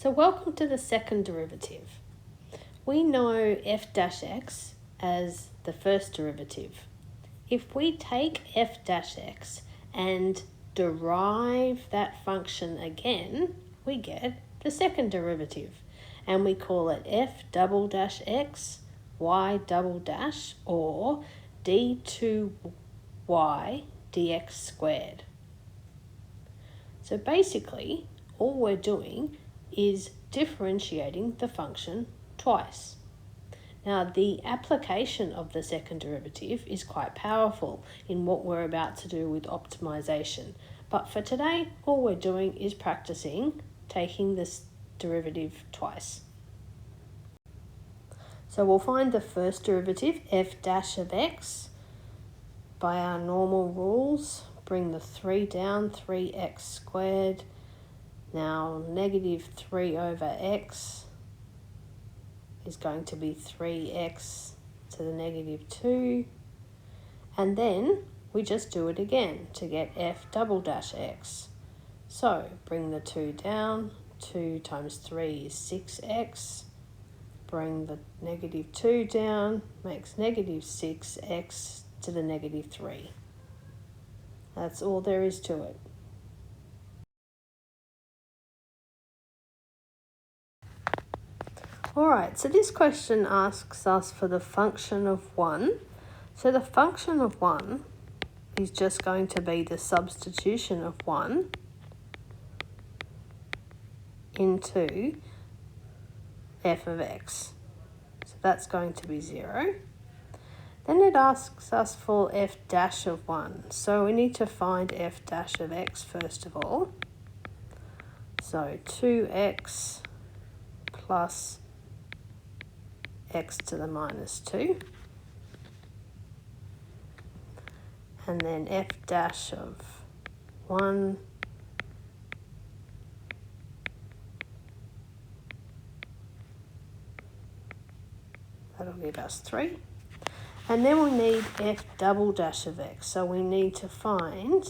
So welcome to the second derivative. We know f dash x as the first derivative. If we take f dash x and derive that function again, we get the second derivative. And we call it f double dash x y double dash, or d2y dx squared. So basically, all we're doing is differentiating the function twice. Now, the application of the second derivative is quite powerful in what we're about to do with optimization. But for today, all we're doing is practicing taking this derivative twice. So we'll find the first derivative, f dash of x, by our normal rules. Bring the 3 down, 3x squared. Now, negative 3 over x is going to be 3x to the negative 2. And then we just do it again to get f double dash x. So bring the 2 down. 2 times 3 is 6x. Bring the negative 2 down, makes negative 6x to the negative 3. That's all there is to it. Alright, so this question asks us for the function of 1. So the function of 1 is just going to be the substitution of 1 into f of x. So that's going to be 0. Then it asks us for f dash of 1. So we need to find f dash of x first of all. So 2x plus x to the minus 2. And then f dash of 1 that'll give us 3. And then we need f double dash of x. So we need to find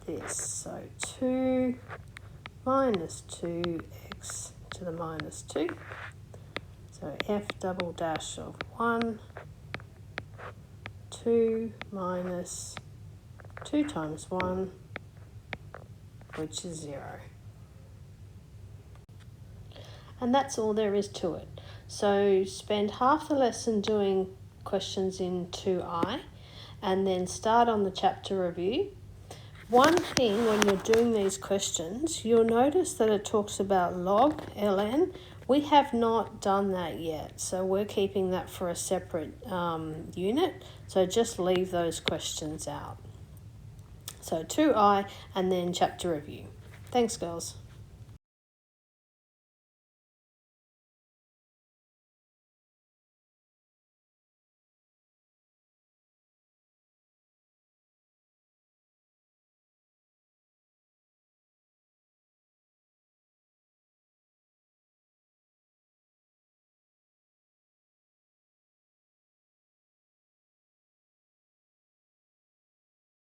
this. So 2 minus 2x to the minus 2. So f double dash of 1, 2 minus 2 times 1, which is 0. And that's all there is to it. So spend half the lesson doing questions in 2i and then start on the chapter review. One thing when you're doing these questions, you'll notice that it talks about log, ln. We have not done that yet, so we're keeping that for a separate unit. So just leave those questions out. So 2i and then chapter review. Thanks, girls.